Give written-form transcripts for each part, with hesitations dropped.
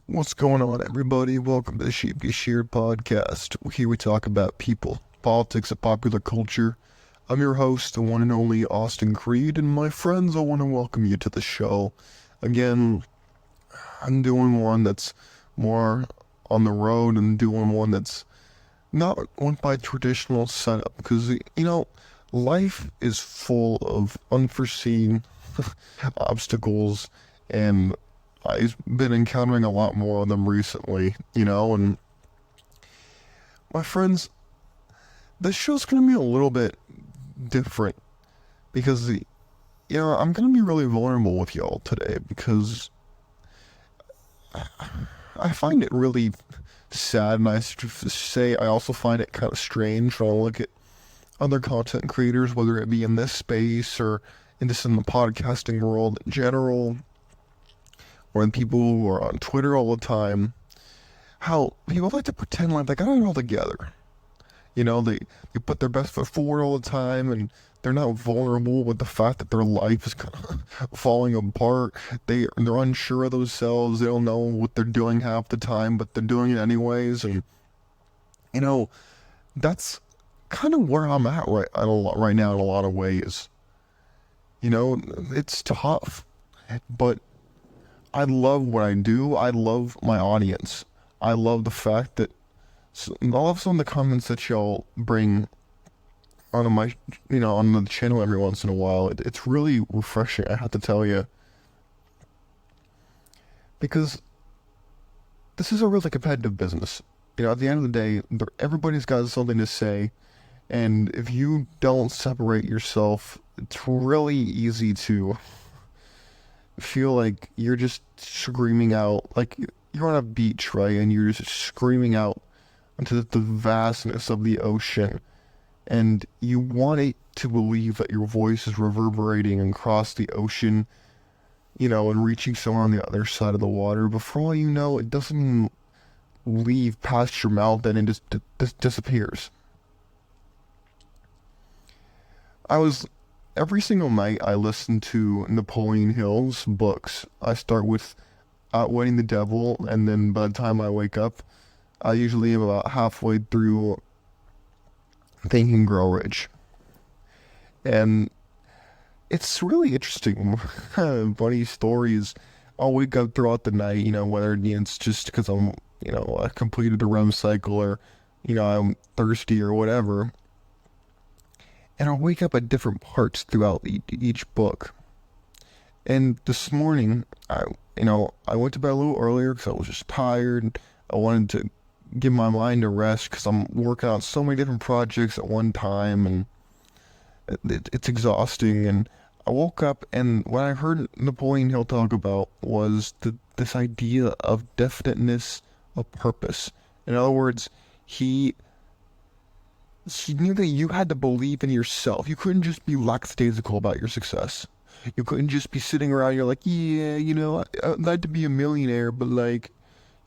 What's going on, everybody? Welcome to the Sheep Get Sheared podcast. Here we talk about people, politics, and popular culture. I'm your host, the one and only Austin Creed, and my friends, I want to welcome you to the show. Again, I'm doing one that's more on the road and doing one that's not one by traditional setup because, life is full of unforeseen obstacles, and I've been encountering a lot more of them recently, and my friends, this show's gonna be a little bit different because, I'm gonna be really vulnerable with y'all today because I find it really sad, and I should say I also find it kind of strange when I look at other content creators, whether it be in this space or in the podcasting world in general, or in people who are on Twitter all the time, how people like to pretend like they got it all together. They put their best foot forward all the time, and they're not vulnerable with the fact that their life is kind of falling apart. They're unsure of themselves. They don't know what they're doing half the time, but they're doing it anyways. And you know, that's kind of where I'm at right now in a lot of ways. It's tough, but I love what I do. I love my audience. I love the fact that I love some of the comments that y'all bring onto my, on the channel every once in a while. It's really refreshing, I have to tell you, because this is a really competitive business. At the end of the day, everybody's got something to say, and if you don't separate yourself, it's really easy to feel like you're just screaming out, like you're on a beach, right? And you're just screaming out into the vastness of the ocean, and you want it to believe that your voice is reverberating across the ocean, and reaching somewhere on the other side of the water. But for all you know, it doesn't even leave past your mouth, and it just disappears. Every single night I listen to Napoleon Hill's books. I start with Outwitting the Devil, and then by the time I wake up, I usually am about halfway through Think and Grow Rich. And it's really interesting, funny stories. I'll wake up throughout the night, whether it's just because I completed a REM cycle, or, I'm thirsty or whatever. And I'll wake up at different parts throughout each book. And this morning, I went to bed a little earlier because I was just tired. I wanted to give my mind a rest because I'm working on so many different projects at one time, and it's exhausting. And I woke up, and what I heard Napoleon Hill talk about was this idea of definiteness of purpose. In other words, he knew that you had to believe in yourself. You couldn't just be lackadaisical about your success. You couldn't just be sitting around, you're like, yeah, I'd like to be a millionaire, but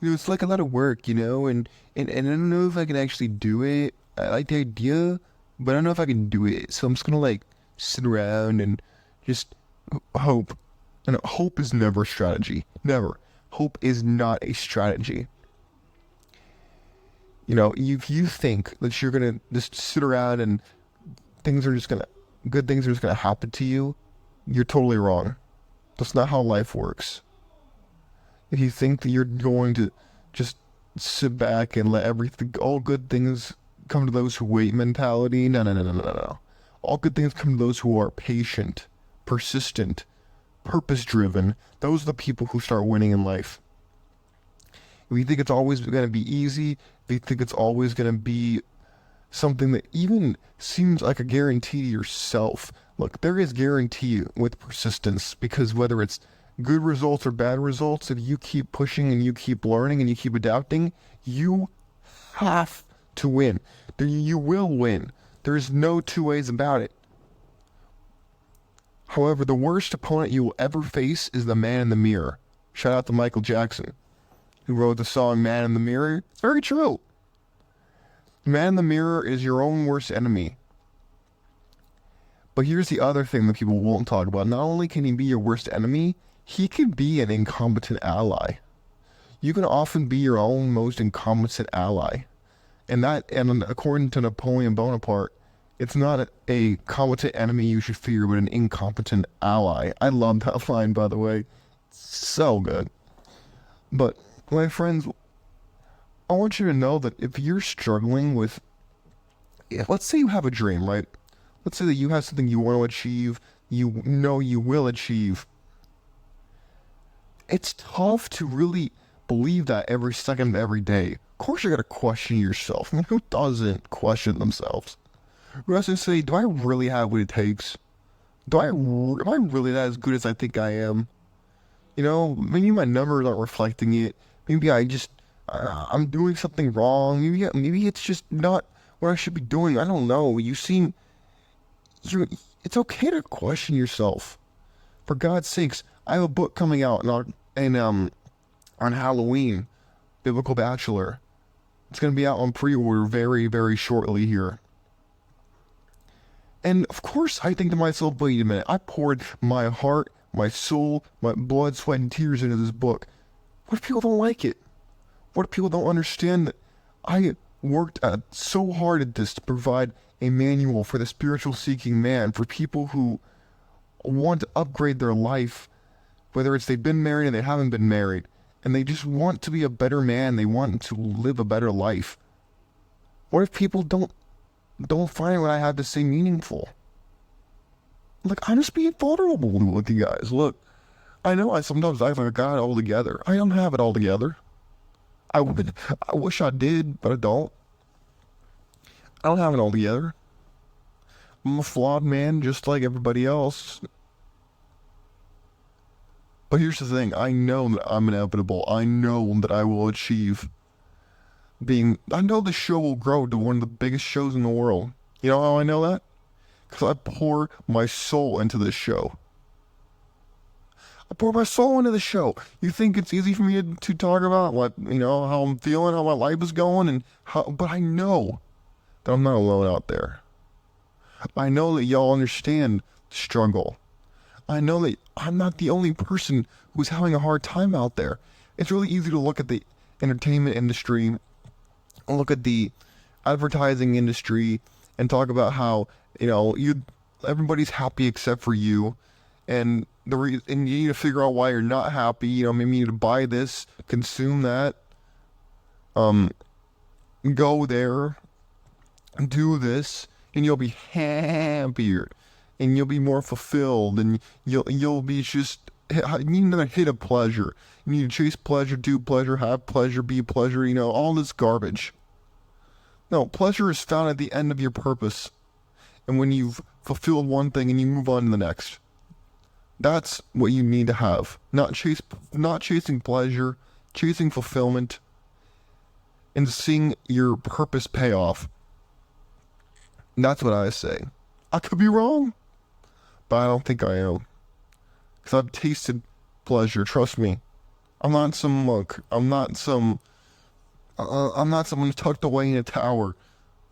it's like a lot of work, and I don't know if I can actually do it. I like the idea, but I don't know if I can do it. So I'm just gonna sit around and just hope. And hope is never a strategy. Never. Hope is not a strategy. If you think that you're gonna just sit around and good things are just gonna happen to you, you're totally wrong. That's not how life works. If you think that you're going to just sit back and let all good things come to those who wait mentality, no. All good things come to those who are patient, persistent, purpose-driven. Those are the people who start winning in life. If you think it's always going to be easy, if you think it's always going to be something that even seems like a guarantee to yourself, look, there is guarantee with persistence, because whether it's good results or bad results, if you keep pushing and you keep learning and you keep adapting, you have to win. You will win. There's no two ways about it. However, the worst opponent you will ever face is the man in the mirror. Shout out to Michael Jackson, who wrote the song Man in the Mirror. It's very true. Man in the mirror is your own worst enemy. But here's the other thing that people won't talk about. Not only can he be your worst enemy, he can be an incompetent ally. you can often be your own most incompetent ally. And according to Napoleon Bonaparte, it's not a competent enemy you should fear, but an incompetent ally. I love that line, by the way. So good. But, my friends, I want you to know that if you're struggling with, let's say you have a dream, right? Let's say that you have something you want to achieve, you know you will achieve. It's tough to really believe that every second of every day. Of course, you gotta question yourself. I mean, who doesn't question themselves? Who doesn't say, do I really have what it takes? Am I really that as good as I think I am? You know, maybe my numbers aren't reflecting it. Maybe I'm doing something wrong. Maybe it's just not what I should be doing. I don't know. It's okay to question yourself. For God's sakes, I have a book coming out on Halloween, Biblical Bachelor. It's going to be out on pre-order very, very shortly here. And of course, I think to myself, wait a minute, I poured my heart, my soul, my blood, sweat, and tears into this book. What if people don't like it? What if people don't understand that I worked so hard at this to provide a manual for the spiritual seeking man, for people who want to upgrade their life, whether it's they've been married or they haven't been married, and they just want to be a better man, they want to live a better life. What if people don't find what I have to say meaningful? Like, I'm just being vulnerable with you guys. Look, I know I sometimes act like I got it all together. I don't have it all together. I wish I did, but I don't. I don't have it all together. I'm a flawed man just like everybody else. But here's the thing, I know that I'm inevitable. I know that I will achieve I know the show will grow to one of the biggest shows in the world. You know how I know that? Because I pour my soul into this show. I pour my soul into the show. You think it's easy for me to talk about how I'm feeling, how my life is going, but I know that I'm not alone out there. I know that y'all understand the struggle. I know that I'm not the only person who's having a hard time out there. It's really easy to look at the entertainment industry, look at the advertising industry, and talk about how, everybody's happy except for you, and you need to figure out why you're not happy. Maybe you need to buy this, consume that, go there, do this, and you'll be happier, and you'll be more fulfilled, and you'll be just, you need another hit of pleasure. You need to chase pleasure, do pleasure, have pleasure, be pleasure, all this garbage. No, pleasure is found at the end of your purpose, and when you've fulfilled one thing and you move on to the next. That's what you need to have. Not chasing pleasure, chasing fulfillment, and seeing your purpose pay off. That's what I say. I could be wrong, but I don't think I am. Because I've tasted pleasure, trust me. I'm not some monk. I'm not someone tucked away in a tower.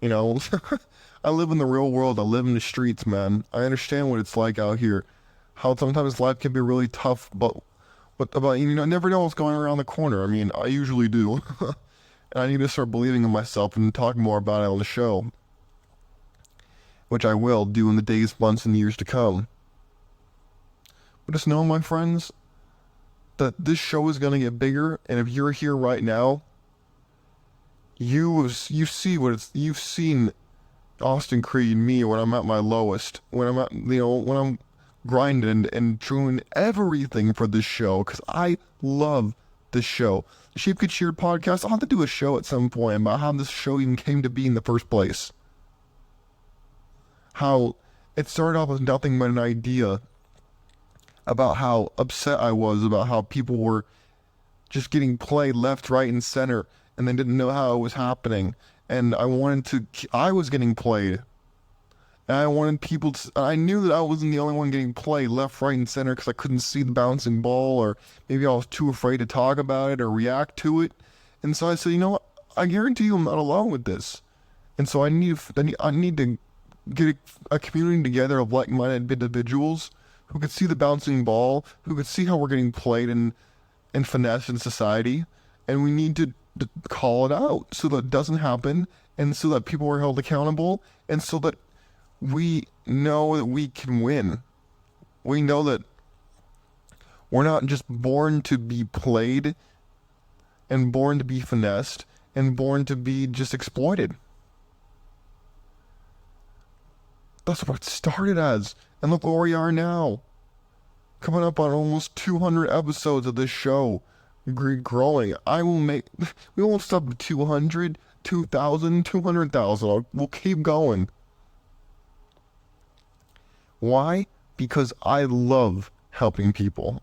I live in the real world. I live in the streets, man. I understand what it's like out here. How sometimes life can be really tough, but I never know what's going around the corner. I mean, I usually do. And I need to start believing in myself and talk more about it on the show, which I will do in the days, months, and years to come. But just know, my friends, that this show is going to get bigger, and if you're here right now, you've seen Austin Creed, me, when I'm at my lowest, when I'm grinding and doing everything for this show, because I love this show. The Sheep Get Cheered podcast, I'll have to do a show at some point about how this show even came to be in the first place. How it started off with nothing but an idea about how upset I was about how people were just getting played left, right, and center, and they didn't know how it was happening. And I was getting played. And I wanted I knew that I wasn't the only one getting played left, right, and center because I couldn't see the bouncing ball, or maybe I was too afraid to talk about it or react to it. And so I said, what? I guarantee you I'm not alone with this. And so I need to get a community together of like-minded individuals who could see the bouncing ball, who could see how we're getting played and finessed in society, And we need to call it out so that it doesn't happen, and so that people are held accountable, and so that we know that we can win. We know that we're not just born to be played and born to be finessed and born to be just exploited. That's what it started as. And look where we are now. Coming up on almost 200 episodes of this show. Growing. We won't stop at 200, 2,000, 200,000. We'll keep going. Why? Because I love helping people.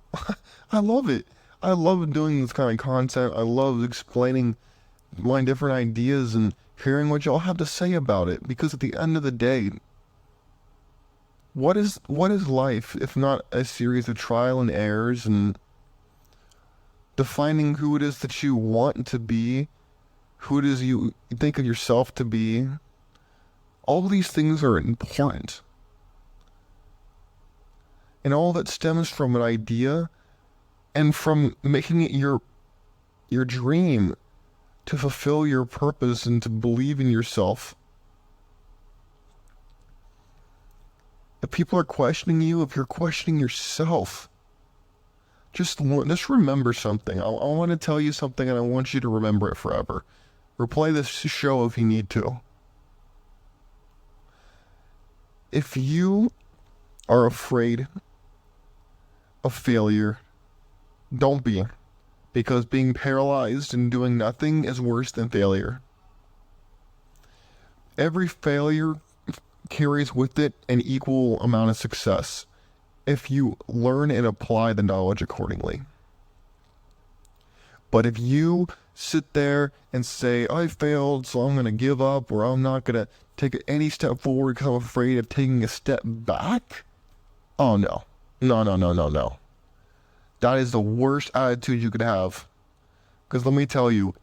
I love it. I love doing this kind of content. I love explaining my different ideas and hearing what y'all have to say about it. Because at the end of the day, what is life if not a series of trial and errors and defining who it is that you want to be, who it is you think of yourself to be? All these things are important. And all that stems from an idea and from making it your dream to fulfill your purpose and to believe in yourself. If people are questioning you, if you're questioning yourself, just remember something. I want to tell you something, and I want you to remember it forever. Replay this show if you need to. If you are afraid of failure, don't be. Because being paralyzed and doing nothing is worse than failure. Every failure carries with it an equal amount of success if you learn and apply the knowledge accordingly. But if you sit there and say, I failed, so I'm going to give up, or I'm not going to take any step forward because I'm afraid of taking a step back, oh no. No. That is the worst attitude you could have. Because let me tell you,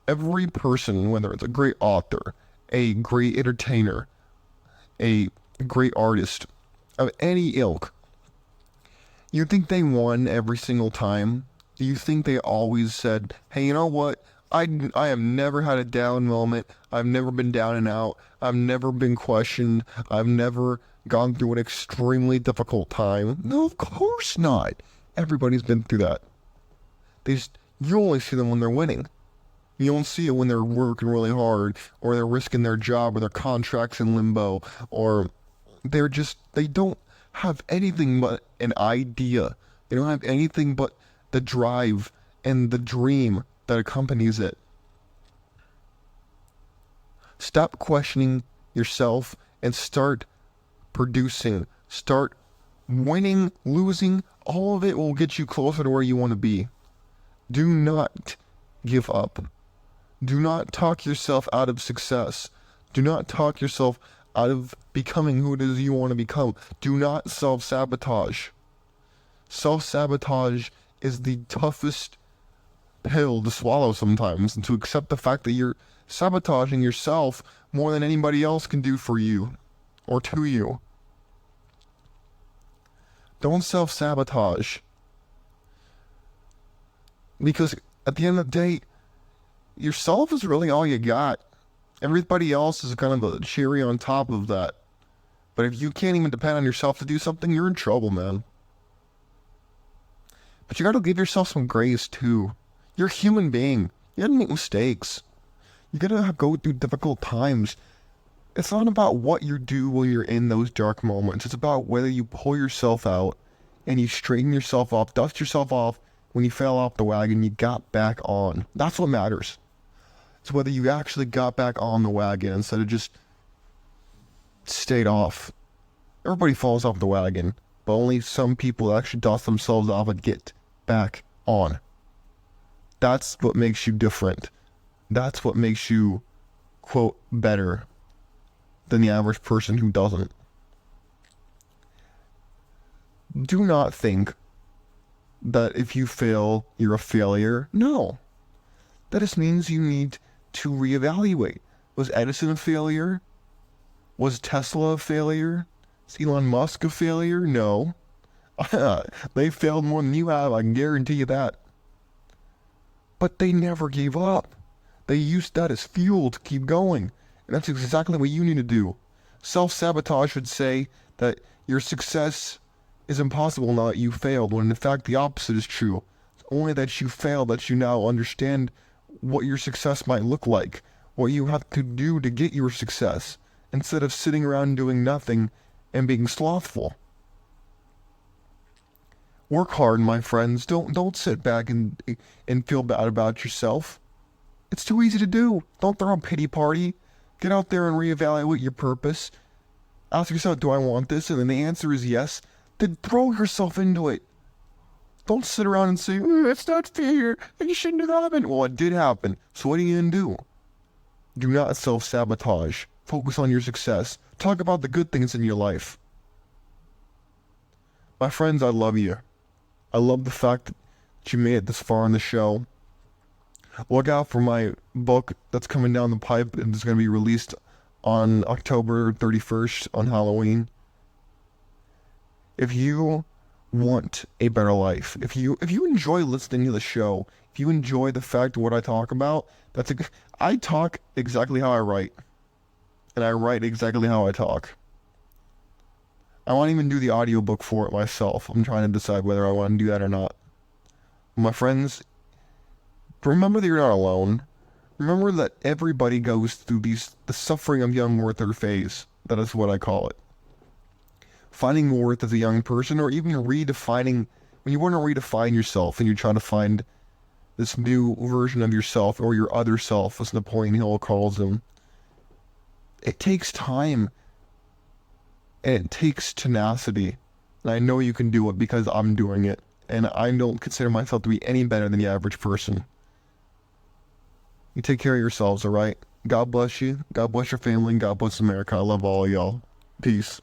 every person, whether it's a great author, a great entertainer, a great artist of any ilk, you think they won every single time? Do you think they always said, hey, you know what? I have never had a down moment. I've never been down and out. I've never been questioned. I've never gone through an extremely difficult time. No, of course not. Everybody's been through that. You only see them when they're winning. You don't see it when they're working really hard, or they're risking their job, or their contract's in limbo, or they don't have anything but an idea. They don't have anything but the drive and the dream that accompanies it. Stop questioning yourself and start producing. Start winning, losing. All of it will get you closer to where you want to be. Do not give up. Do not talk yourself out of success. Do not talk yourself out of becoming who it is you want to become. Do not self-sabotage. Self-sabotage is the toughest pill to swallow sometimes, and to accept the fact that you're sabotaging yourself more than anybody else can do for you or to you. Don't self-sabotage. Because at the end of the day, yourself is really all you got. Everybody else is kind of a cherry on top of that. But if you can't even depend on yourself to do something, you're in trouble, man. But you gotta give yourself some grace, too. You're a human being. You gotta make mistakes. You gotta go through difficult times. It's not about what you do when you're in those dark moments. It's about whether you pull yourself out and you straighten yourself up, dust yourself off. When you fell off the wagon, you got back on. That's what matters. It's whether you actually got back on the wagon instead of just stayed off. Everybody falls off the wagon, but only some people actually dust themselves off and get back on. That's what makes you different. That's what makes you, quote, better than the average person who doesn't. Do not think that if you fail, you're a failure. No. That just means you need to reevaluate. Was Edison a failure? Was Tesla a failure? Is Elon Musk a failure? No. They failed more than you have, I can guarantee you that. But they never gave up. They used that as fuel to keep going. And that's exactly what you need to do. Self-sabotage would say that your success is impossible now that you failed, when in fact the opposite is true. It's only that you failed that you now understand what your success might look like, what you have to do to get your success, instead of sitting around doing nothing and being slothful. Work hard, my friends. Don't sit back and feel bad about yourself. It's too easy to do. Don't throw a pity party. Get out there and reevaluate your purpose. Ask yourself, do I want this? And then the answer is yes. Then throw yourself into it. Don't sit around and say, it's not fair. It shouldn't have happened. Well, it did happen. So what are you going to do? Do not self-sabotage. Focus on your success. Talk about the good things in your life. My friends, I love you. I love the fact that you made it this far in the show. Look out for my book that's coming down the pipe and it's going to be released on October 31st on Halloween. If you want a better life, if you enjoy listening to the show, if you enjoy the fact of what I talk about, I talk exactly how I write. And I write exactly how I talk. I won't even do the audiobook for it myself. I'm trying to decide whether I want to do that or not. My friends, remember that you're not alone. Remember that everybody goes through the suffering of young worth or phase. That is what I call it. Finding worth as a young person, or even redefining, when you want to redefine yourself and you're trying to find this new version of yourself, or your other self, as Napoleon Hill calls them. It takes time. And it takes tenacity. And I know you can do it because I'm doing it. And I don't consider myself to be any better than the average person. You take care of yourselves, alright? God bless you. God bless your family. And God bless America. I love all of y'all. Peace.